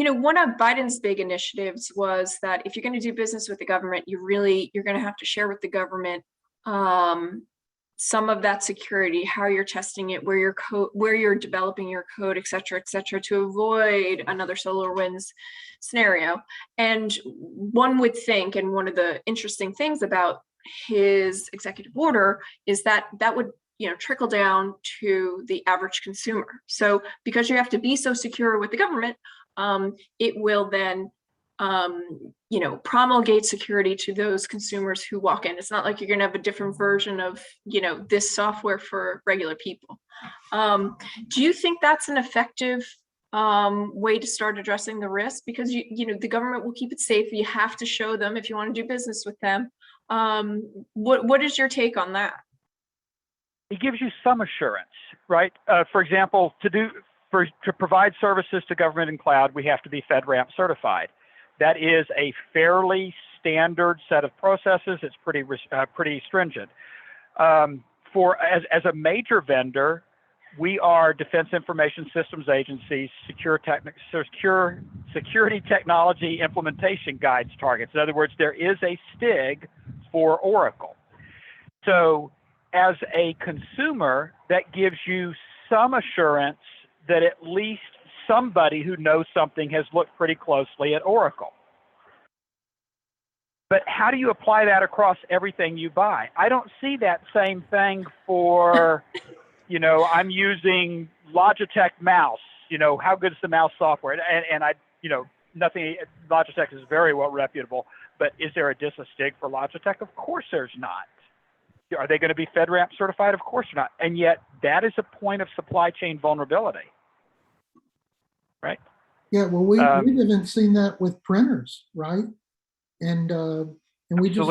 Speaker 3: one of Biden's big initiatives was that if you're going to do business with the government, you're going to have to share with the government some of that security, how you're testing it, where you're developing your code, et cetera, to avoid another SolarWinds scenario. And one would think, and one of the interesting things about his executive order is that would trickle down to the average consumer. So because you have to be so secure with the government, it will then promulgate security to those consumers who walk in. It's not like you're going to have a different version of this software for regular people. Do you think that's an effective way to start addressing the risk? Because the government will keep it safe. You have to show them if you want to do business with them. What is your take on that?
Speaker 2: It gives you some assurance, right? For example, to provide services to government and cloud, we have to be FedRAMP certified. That is a fairly standard set of processes. It's pretty stringent. As a major vendor, we are Defense Information Systems Agency's Security Technology Implementation Guides targets. In other words, there is a STIG for Oracle. So as a consumer, that gives you some assurance that at least somebody who knows something has looked pretty closely at Oracle. But how do you apply that across everything you buy? I don't see that same thing for, I'm using Logitech mouse. How good is the mouse software? And nothing, Logitech is very well reputable, but is there a DISA STIG for Logitech? Of course there's not. Are they going to be FedRAMP certified? Of course not. And yet that is a point of supply chain vulnerability. Right?
Speaker 1: Yeah, well, we haven't seen that with printers, right? And we just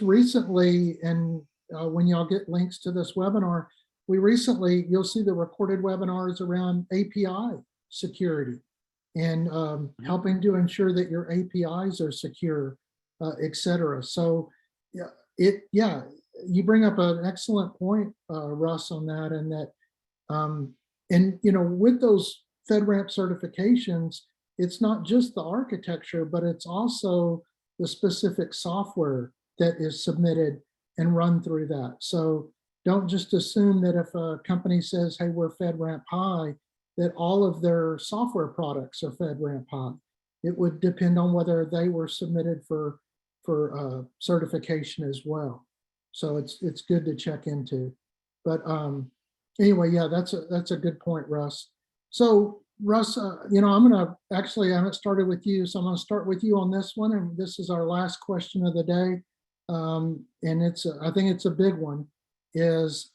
Speaker 1: recently, and when y'all get links to this webinar, you'll see the recorded webinars around API security and helping to ensure that your APIs are secure, et cetera. So you bring up an excellent point, Russ, on that, and that, with those FedRAMP certifications, it's not just the architecture, but it's also the specific software that is submitted and run through that. So don't just assume that if a company says, hey, we're FedRAMP high, that all of their software products are FedRAMP high. It would depend on whether they were submitted for certification as well. So it's good to check into. But anyway, yeah, that's a good point, Russ. So Russ, I haven't started with you, so I'm going to start with you on this one, and this is our last question of the day, and I think it's a big one. Is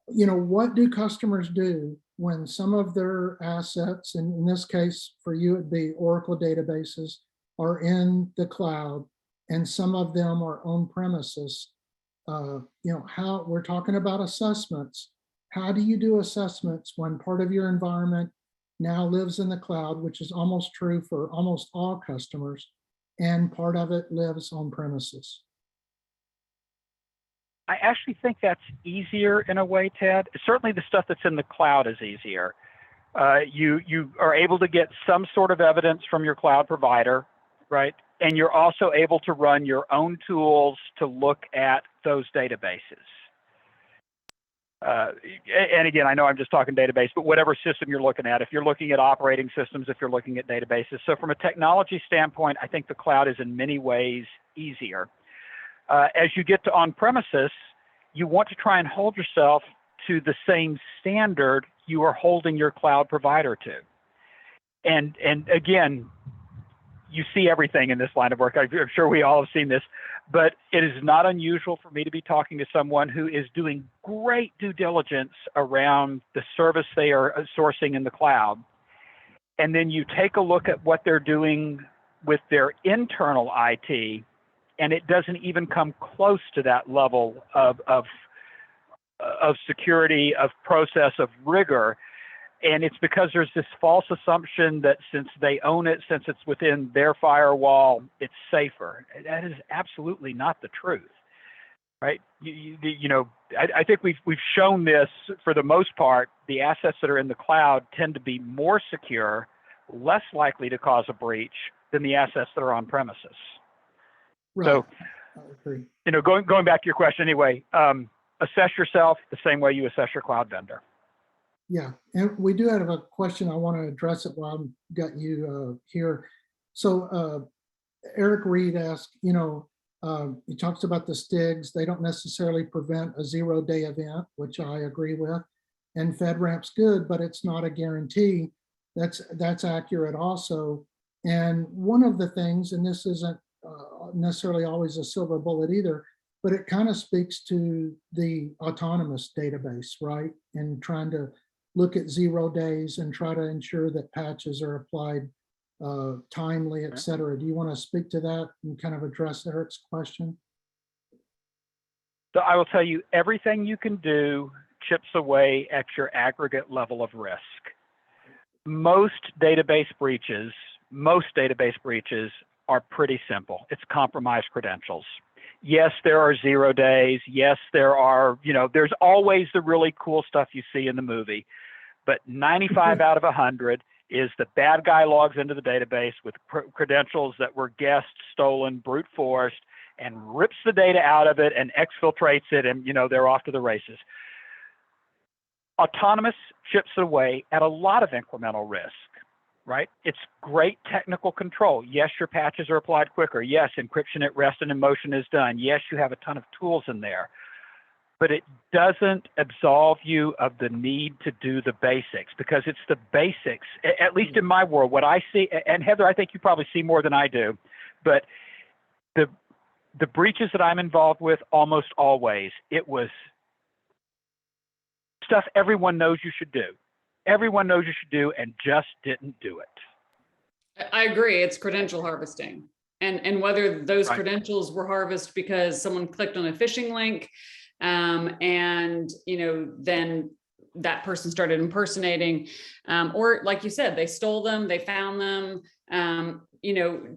Speaker 1: what do customers do when some of their assets, and in this case for you it'd be Oracle databases, are in the cloud, and some of them are on premises? How we're talking about assessments. How do you do assessments when part of your environment now lives in the cloud, which is almost true for almost all customers, and part of it lives on premises?
Speaker 2: I actually think that's easier in a way, Ted. Certainly the stuff that's in the cloud is easier. You are able to get some sort of evidence from your cloud provider, right? And you're also able to run your own tools to look at those databases. And again, I know I'm just talking database, but whatever system you're looking at, if you're looking at operating systems, if you're looking at databases. So from a technology standpoint, I think the cloud is in many ways easier. As you get to on-premises, you want to try and hold yourself to the same standard you are holding your cloud provider to. And again, you see everything in this line of work. I'm sure we all have seen this, but it is not unusual for me to be talking to someone who is doing great due diligence around the service they are sourcing in the cloud. And then you take a look at what they're doing with their internal IT, and it doesn't even come close to that level of security, of process, of rigor. And it's because there's this false assumption that since they own it, since it's within their firewall, it's safer. That is absolutely not the truth, right? I think we've shown this for the most part. The assets that are in the cloud tend to be more secure less likely to cause a breach than the assets that are on premises.
Speaker 1: Right.
Speaker 2: So,
Speaker 1: I agree.
Speaker 2: going back to your question anyway, assess yourself the same way you assess your cloud vendor.
Speaker 1: Yeah, and we do have a question. I want to address it while I've got you here. So Eric Reed asked, he talks about the STIGs. They don't necessarily prevent a 0-day event, which I agree with. And FedRAMP's good, but it's not a guarantee. That's accurate also. And one of the things, and this isn't necessarily always a silver bullet either, but it kind of speaks to the autonomous database, right? And trying to look at 0 days and try to ensure that patches are applied timely, et cetera. Do you want to speak to that and kind of address Eric's question?
Speaker 2: So I will tell you, everything you can do chips away at your aggregate level of risk. Most database breaches are pretty simple. It's compromised credentials. Yes, there are 0 days. Yes, there are, there's always the really cool stuff you see in the movie, but 95 out of 100 is the bad guy logs into the database with credentials that were guessed, stolen, brute forced, and rips the data out of it and exfiltrates it, and they're off to the races. Autonomous chips away at a lot of incremental risk, right? It's great technical control. Yes, your patches are applied quicker. Yes, encryption at rest and in motion is done. Yes, you have a ton of tools in there, but it doesn't absolve you of the need to do the basics, because it's the basics, at least in my world, what I see, and Heather, I think you probably see more than I do, but the breaches that I'm involved with, almost always, it was stuff everyone knows you should do. Everyone knows you should do and just didn't do it.
Speaker 4: I agree. It's credential harvesting. And whether those
Speaker 2: Right.
Speaker 4: credentials were harvested because someone clicked on a phishing link, and then that person started impersonating, or like you said, they stole them, they found them.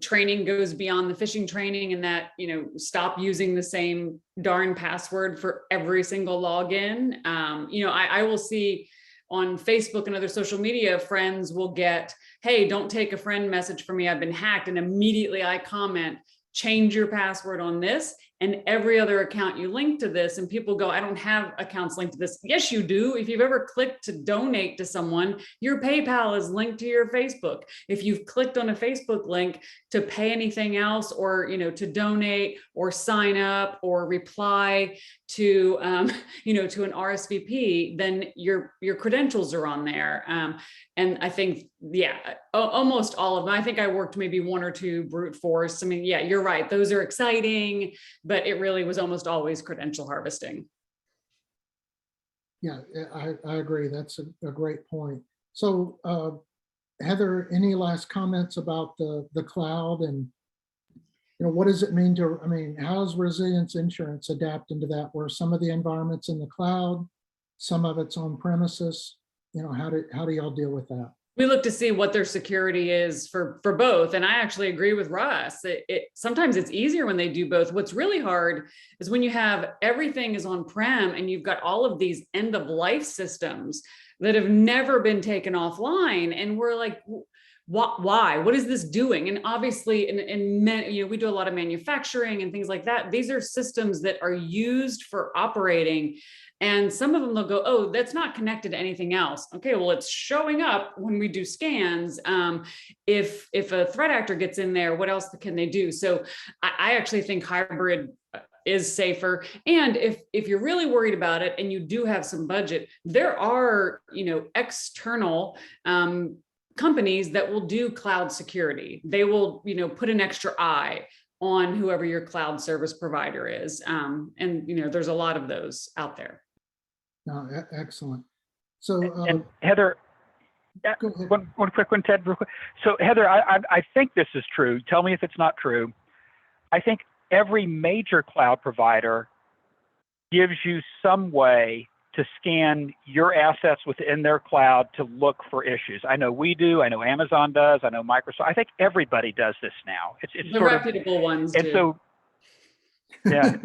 Speaker 4: Training goes beyond the phishing training, and that, stop using the same darn password for every single login. I will see on Facebook and other social media, friends will get, hey, don't take a friend message from me, I've been hacked. And immediately I comment, change your password on this and every other account you link to this. And people go, I don't have accounts linked to this. Yes, you do. If you've ever clicked to donate to someone, your PayPal is linked to your Facebook. If you've clicked on a Facebook link to pay anything else, or, to donate or sign up or reply to, to an RSVP, then your credentials are on there. And I think, almost all of them. I think I worked maybe 1 or 2 brute force. I mean, yeah, you're right. Those are exciting, but it really was almost always credential harvesting.
Speaker 1: Yeah, I agree. That's a great point. So Heather, any last comments about the cloud, and what does it mean how does resilience insurance adapt into that, where some of the environments in the cloud, some of it's on premises? How do y'all deal with that?
Speaker 4: We look to see what their security is for both. And I actually agree with Russ. Sometimes it's easier when they do both. What's really hard is when you have everything is on-prem and you've got all of these end-of-life systems that have never been taken offline. And we're like, why? What is this doing? And obviously, we do a lot of manufacturing and things like that. These are systems that are used for operating. And some of them, they'll go, oh, that's not connected to anything else. Okay, well, it's showing up when we do scans. If a threat actor gets in there, what else can they do? So I actually think hybrid is safer. And if you're really worried about it and you do have some budget, there are, external companies that will do cloud security. They will, put an extra eye on whoever your cloud service provider is. And there's a lot of those out there.
Speaker 1: No, excellent. So
Speaker 2: and Heather,
Speaker 1: go ahead.
Speaker 2: one quick one, Ted, real quick. So Heather, I think this is true. Tell me if it's not true. I think every major cloud provider gives you some way to scan your assets within their cloud to look for issues. I know we do. I know Amazon does. I know Microsoft. I think everybody does this now. It's
Speaker 4: the reputable ones
Speaker 2: and
Speaker 4: do.
Speaker 2: So, yeah.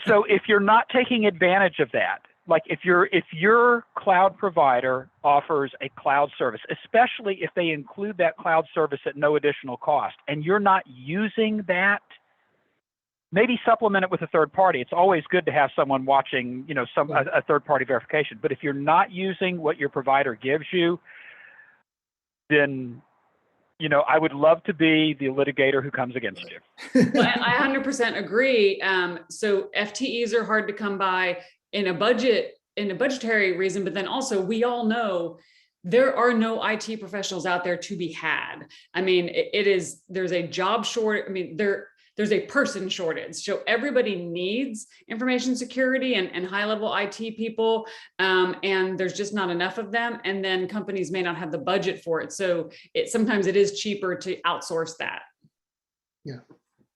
Speaker 2: So if you're not taking advantage of that, like if your cloud provider offers a cloud service, especially if they include that cloud service at no additional cost, and you're not using that, maybe supplement it with a third party. It's always good to have someone watching, you know, a third party verification. But if you're not using what your provider gives you, then, you know, I would love to be the litigator who comes against you.
Speaker 4: Well, I 100% agree. So FTEs are hard to come by in a budgetary reason, but then also we all know there are no IT professionals out there to be had. I mean, there's a job shortage. I mean, there's a person shortage. So everybody needs information security and high-level IT people, and there's just not enough of them. And then companies may not have the budget for it. So sometimes it is cheaper to outsource that.
Speaker 1: Yeah,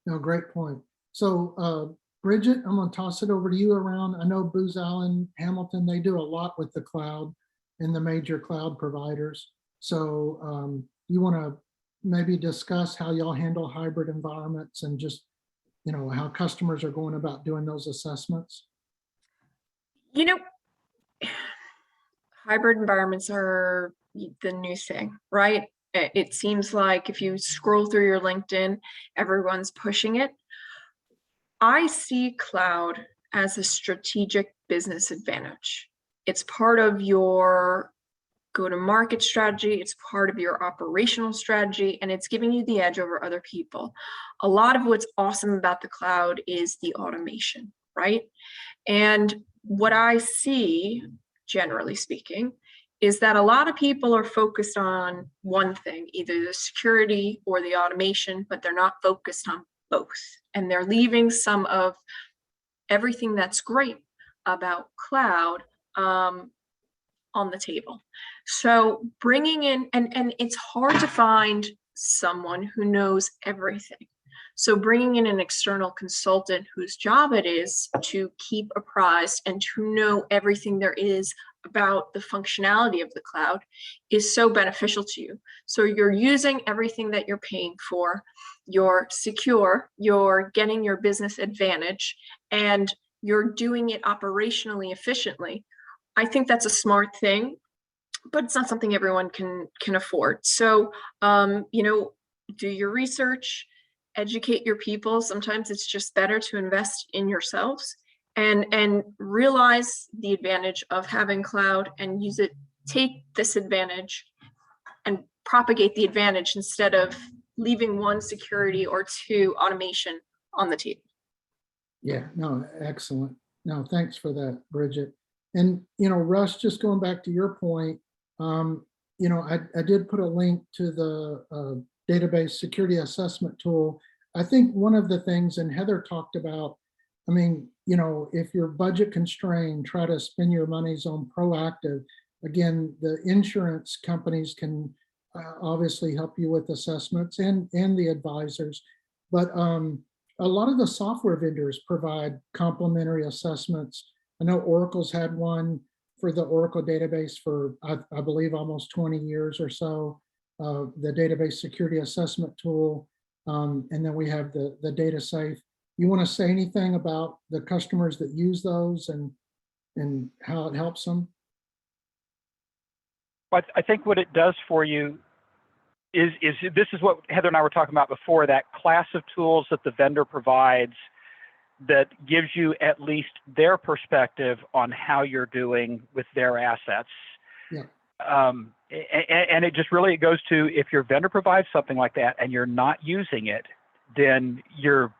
Speaker 1: no, great point. So Bridget, I'm gonna toss it over to you around. I know Booz Allen, Hamilton, they do a lot with the cloud and the major cloud providers. So you wanna maybe discuss how y'all handle hybrid environments and just, you know, how customers are going about doing those assessments?
Speaker 3: You know, hybrid environments are the new thing, right? It seems like if you scroll through your LinkedIn, everyone's pushing it. I see cloud as a strategic business advantage. It's part of your go-to-market strategy, it's part of your operational strategy, and it's giving you the edge over other people. A lot of what's awesome about the cloud is the automation, right? And what I see, generally speaking, is that a lot of people are focused on one thing, either the security or the automation, but they're not focused on both. And they're leaving some of everything that's great about cloud on the table. So bringing in, and it's hard to find someone who knows everything. So bringing in an external consultant whose job it is to keep apprised and to know everything there is about the functionality of the cloud is so beneficial to you. So you're using everything that you're paying for, you're secure, you're getting your business advantage, and you're doing it operationally efficiently. I think that's a smart thing, but it's not something everyone can afford. So, you know, do your research, educate your people. Sometimes it's just better to invest in yourselves and realize the advantage of having cloud and use it, take this advantage and propagate the advantage instead of leaving one security or two automation on the table.
Speaker 1: Yeah, no, excellent. No, thanks for that, Bridget. And, you know, Russ, just going back to your point, you know, I did put a link to the database security assessment tool. I think one of the things, and Heather talked about, I mean, you know, if you're budget constrained, try to spend your monies on proactive. Again, the insurance companies can obviously help you with assessments and the advisors, but a lot of the software vendors provide complimentary assessments. I know Oracle's had one for the Oracle database for, I believe, almost 20 years or so, the database security assessment tool. And then we have the data safe. You want to say anything about the customers that use those and how it helps them?
Speaker 2: But I think what it does for you is this is what Heather and I were talking about before, that class of tools that the vendor provides that gives you at least their perspective on how you're doing with their assets.
Speaker 1: Yeah.
Speaker 2: And it just really goes to, if your vendor provides something like that and you're not using it, then you're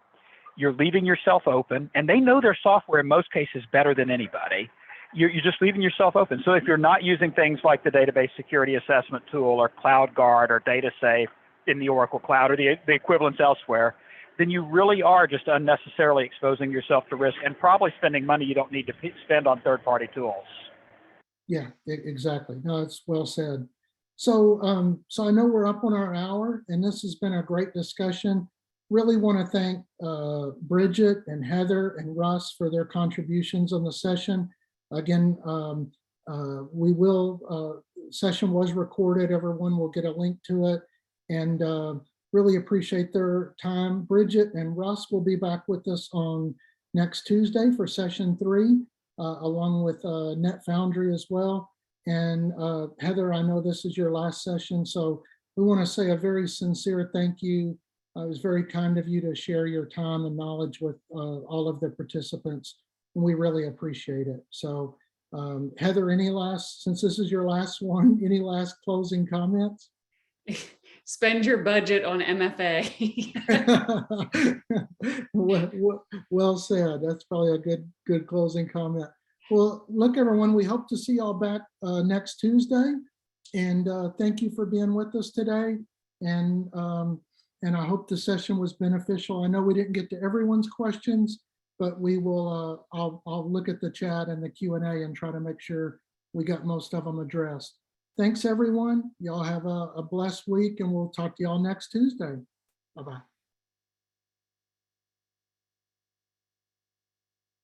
Speaker 2: leaving yourself open, and they know their software in most cases better than anybody. You're just leaving yourself open. So if you're not using things like the database security assessment tool or CloudGuard or DataSafe in the Oracle Cloud or the equivalents elsewhere, then you really are just unnecessarily exposing yourself to risk and probably spending money you don't need to spend on third-party tools. Yeah,
Speaker 1: exactly. No, it's well said. So, so I know we're up on our hour, and this has been a great discussion. Really want to thank Bridget and Heather and Russ for their contributions on the session. Again, session was recorded. Everyone will get a link to it, and really appreciate their time. Bridget and Russ will be back with us on next Tuesday for session 3. along with NetFoundry as well. And Heather, I know this is your last session, so we want to say a very sincere thank you. It was very kind of you to share your time and knowledge with all of the participants, and we really appreciate it. So Heather, since this is your last one, any last closing comments?
Speaker 4: Spend your budget on MFA.
Speaker 1: Well said. That's probably a good closing comment. Well, look, everyone, we hope to see y'all back next Tuesday. And thank you for being with us today. And I hope the session was beneficial. I know we didn't get to everyone's questions, but we will. I'll look at the chat and the Q&A and try to make sure we got most of them addressed. Thanks, everyone. Y'all have a blessed week, and we'll talk to y'all next Tuesday. Bye-bye.